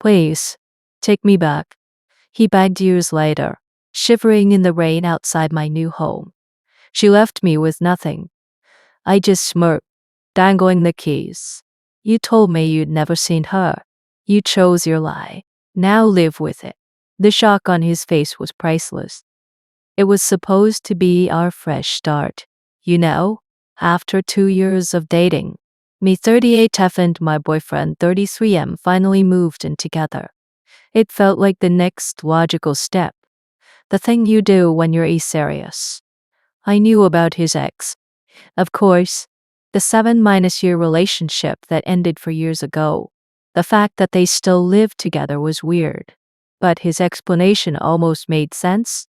Please, take me back, he begged years later, shivering in the rain outside my new home. She left me with nothing. I just smirked, dangling the keys. You told me you'd never seen her. You chose your lie. Now live with it. The shock on his face was priceless. It was supposed to be our fresh start. You know, after 2 years of dating, me 38F and my boyfriend 33M finally moved in together. It felt like the next logical step. The thing you do when you're serious. I knew about his ex. Of course, the 7-year relationship that ended 4 years ago. The fact that they still lived together was weird. But his explanation almost made sense.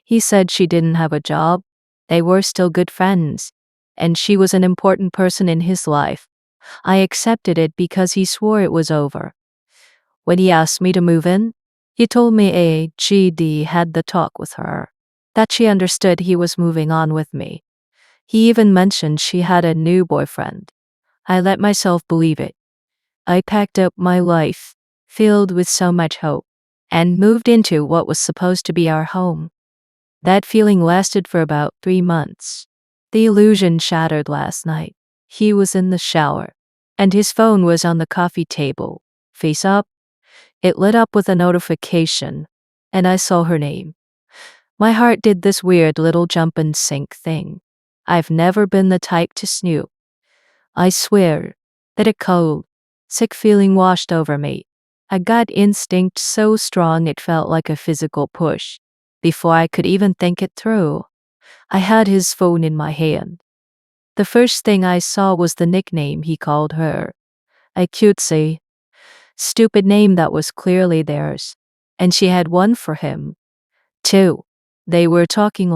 He said she didn't have a job. They were still good friends. And she was an important person in his life. I accepted it because he swore it was over. When he asked me to move in, he told me AGD had the talk with her, that she understood he was moving on with me. He even mentioned she had a new boyfriend. I let myself believe it. I packed up my life, filled with so much hope, and moved into what was supposed to be our home. That feeling lasted for about 3 months. The illusion shattered last night. He was in the shower, and his phone was on the coffee table, face up. It lit up with a notification, and I saw her name. My heart did this weird little jump and sink thing. I've never been the type to snoop. I swear that a cold, sick feeling washed over me. A gut instinct so strong it felt like a physical push. Before I could even think it through, I had his phone in my hand. The first thing I saw was the nickname he called her. A cutesy, stupid name that was clearly theirs. And she had one for him, too. They were talking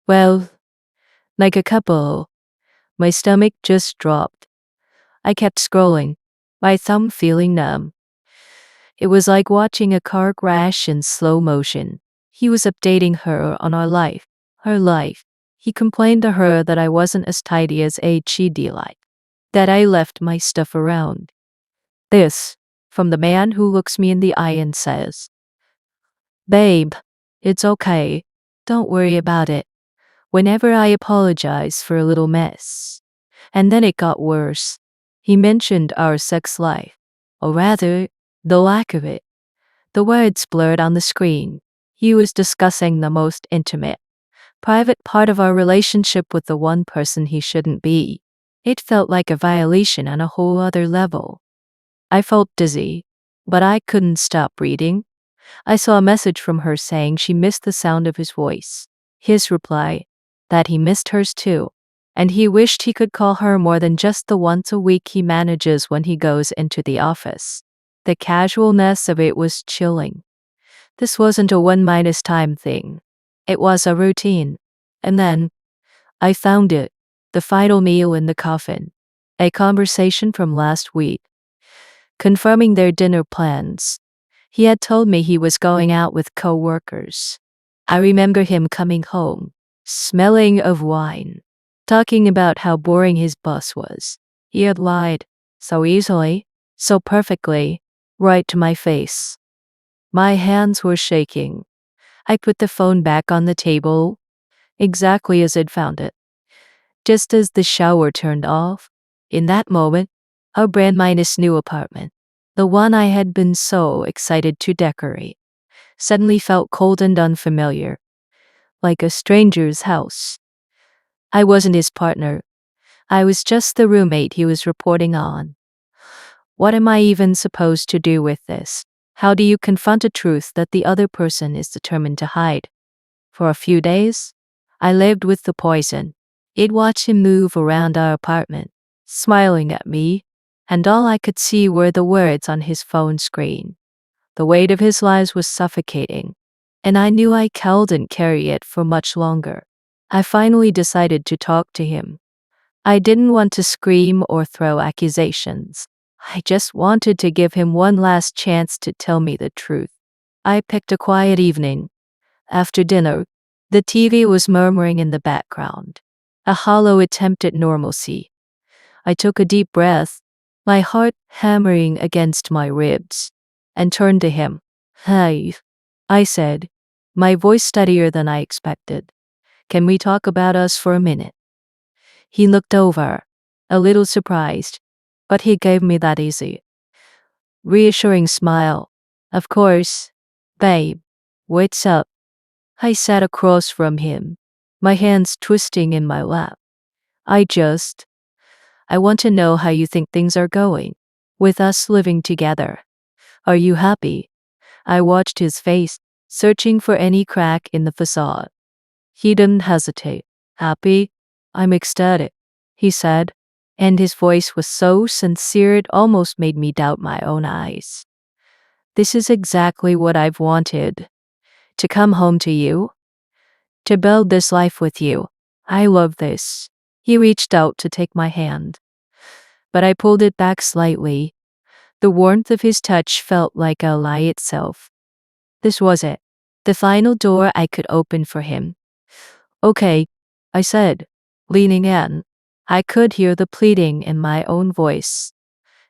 well, like a couple. My stomach just dropped. I kept scrolling, my thumb feeling numb. It was like watching a car crash in slow motion. He was updating her on her life. He complained to her that I wasn't as tidy as HED like, that I left my stuff around. This, from the man who looks me in the eye and says, "Babe, it's okay. Don't worry about it." Whenever I apologize for a little mess. And then it got worse. He mentioned our sex life, or rather, the lack of it. The words blurred on the screen. He was discussing the most intimate, private part of our relationship with the one person he shouldn't be. It felt like a violation on a whole other level. I felt dizzy, but I couldn't stop reading. I saw a message from her saying she missed the sound of his voice. His reply, that he missed hers too, and he wished he could call her more than just the once a week he manages when he goes into the office. The casualness of it was chilling. This wasn't a 1-time thing. It was a routine. And then, I found it, the final meal in the coffin, a conversation from last week, confirming their dinner plans. He had told me he was going out with co-workers. I remember him coming home, smelling of wine, talking about how boring his boss was. He had lied so easily, so perfectly, right to my face. My hands were shaking. I put the phone back on the table, exactly as I'd found it. Just as the shower turned off, in that moment, our brand new apartment, the one I had been so excited to decorate, suddenly felt cold and unfamiliar, like a stranger's house. I wasn't his partner. I was just the roommate he was reporting on. What am I even supposed to do with this? How do you confront a truth that the other person is determined to hide? For a few days, I lived with the poison. I'd watch him move around our apartment, smiling at me, and all I could see were the words on his phone screen. The weight of his lies was suffocating, and I knew I couldn't carry it for much longer. I finally decided to talk to him. I didn't want to scream or throw accusations. I just wanted to give him one last chance to tell me the truth. I picked a quiet evening. After dinner, the TV was murmuring in the background, a hollow attempt at normalcy. I took a deep breath, my heart hammering against my ribs, and turned to him. Hey, I said, my voice steadier than I expected. Can we talk about us for a minute? He looked over, a little surprised, but he gave me that easy, reassuring smile. Of course, babe. What's up? I sat across from him, my hands twisting in my lap. I want to know how you think things are going, with us living together. Are you happy? I watched his face, searching for any crack in the facade. He didn't hesitate. Happy? I'm ecstatic, he said, and his voice was so sincere it almost made me doubt my own eyes. This is exactly what I've wanted. To come home to you. To build this life with you. I love this. He reached out to take my hand, but I pulled it back slightly. The warmth of his touch felt like a lie itself. This was it, the final door I could open for him. Okay, I said, leaning in. I could hear the pleading in my own voice.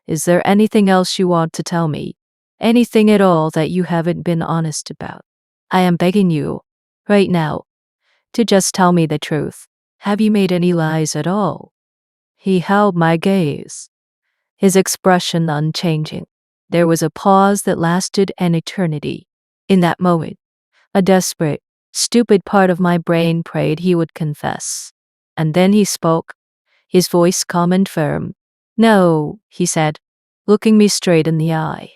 Is there anything else you want to tell me? Anything at all that you haven't been honest about? I am begging you, right now, to just tell me the truth. Have you made any lies at all? He held my gaze, his expression unchanging. There was a pause that lasted an eternity. In that moment, a desperate, stupid part of my brain prayed he would confess. And then he spoke, his voice calm and firm. No, he said, looking me straight in the eye.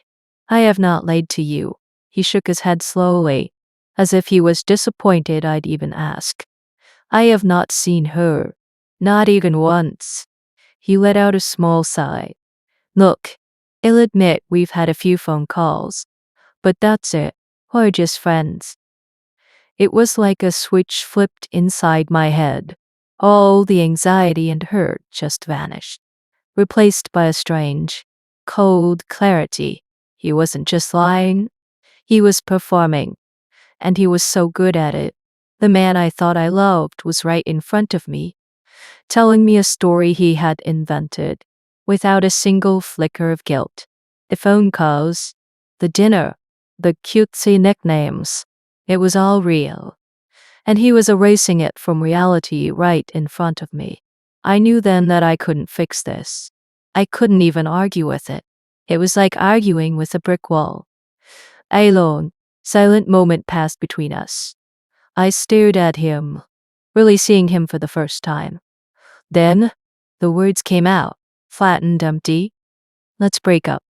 I have not lied to you. He shook his head slowly, as if he was disappointed I'd even ask. I have not seen her, not even once. He let out a small sigh. Look, I'll admit we've had a few phone calls, but that's it. We're just friends. It was like a switch flipped inside my head. All the anxiety and hurt just vanished, replaced by a strange, cold clarity. He wasn't just lying, he was performing, and he was so good at it. The man I thought I loved was right in front of me, telling me a story he had invented, without a single flicker of guilt. The phone calls, the dinner, the cutesy nicknames, it was all real. And he was erasing it from reality right in front of me. I knew then that I couldn't fix this. I couldn't even argue with it. It was like arguing with a brick wall. A long, silent moment passed between us. I stared at him, really seeing him for the first time. Then, the words came out, flat and empty. Let's break up.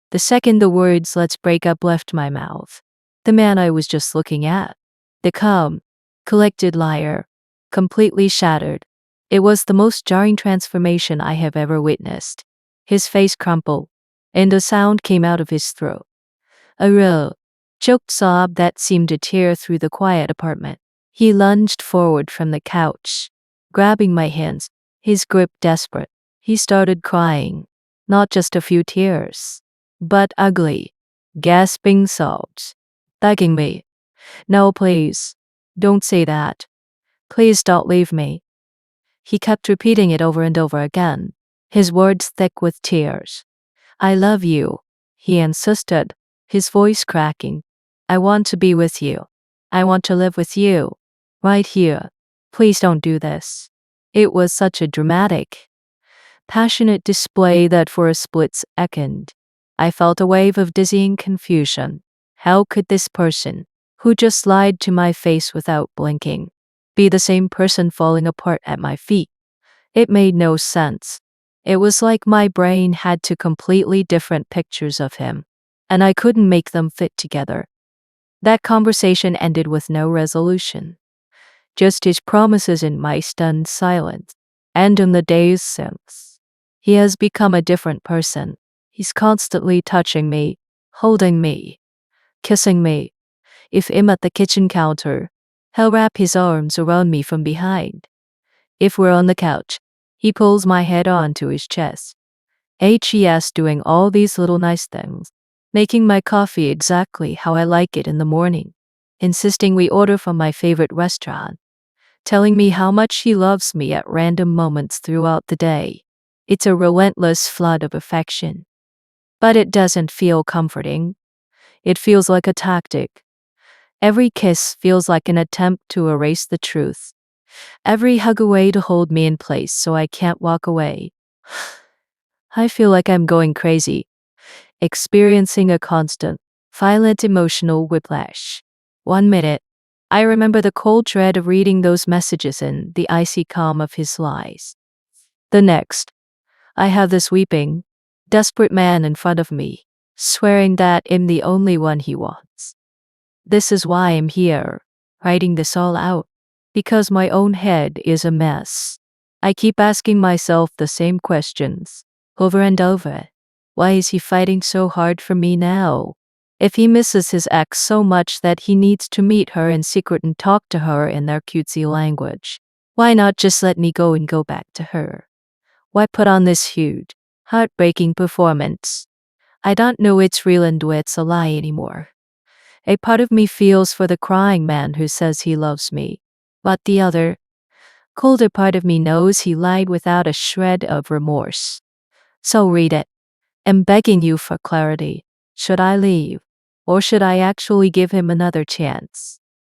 The second the words let's break up left my mouth, the man I was just looking at, the calm, collected liar, completely shattered. It was the most jarring transformation I have ever witnessed. His face crumpled, and a sound came out of his throat. A real, choked sob that seemed to tear through the quiet apartment. He lunged forward from the couch, grabbing my hands, his grip desperate. He started crying, not just a few tears, but ugly, gasping sobs, begging me, no, please, don't say that. Please don't leave me. He kept repeating it over and over again, his words thick with tears. I love you, he insisted, his voice cracking. I want to be with you. I want to live with you, right here. Please don't do this. It was such a dramatic, passionate display that for a split second, I felt a wave of dizzying confusion. How could this person, who just lied to my face without blinking, be the same person falling apart at my feet? It made no sense. It was like my brain had two completely different pictures of him, and I couldn't make them fit together. That conversation ended with no resolution, just his promises in my stunned silence. And in the days since, he has become a different person. He's constantly touching me, holding me, kissing me. If I'm at the kitchen counter, he'll wrap his arms around me from behind. If we're on the couch, he pulls my head onto his chest. HES doing all these little nice things, making my coffee exactly how I like it in the morning, insisting we order from my favorite restaurant, telling me how much he loves me at random moments throughout the day. It's a relentless flood of affection. But it doesn't feel comforting. It feels like a tactic. Every kiss feels like an attempt to erase the truth. Every hug a way to hold me in place so I can't walk away. I feel like I'm going crazy, experiencing a constant, violent emotional whiplash. 1 minute, I remember the cold dread of reading those messages and the icy calm of his lies. The next, I have this weeping, desperate man in front of me, swearing that I'm the only one he wants. This is why I'm here, writing this all out, because my own head is a mess. I keep asking myself the same questions, over and over. Why is he fighting so hard for me now? If he misses his ex so much that he needs to meet her in secret and talk to her in their cutesy language, why not just let me go and go back to her? Why put on this huge, heartbreaking performance? I don't know it's real and it's a lie anymore. A part of me feels for the crying man who says he loves me, but the other, colder part of me knows he lied without a shred of remorse. So read it. I'm begging you for clarity. Should I leave? Or should I actually give him another chance?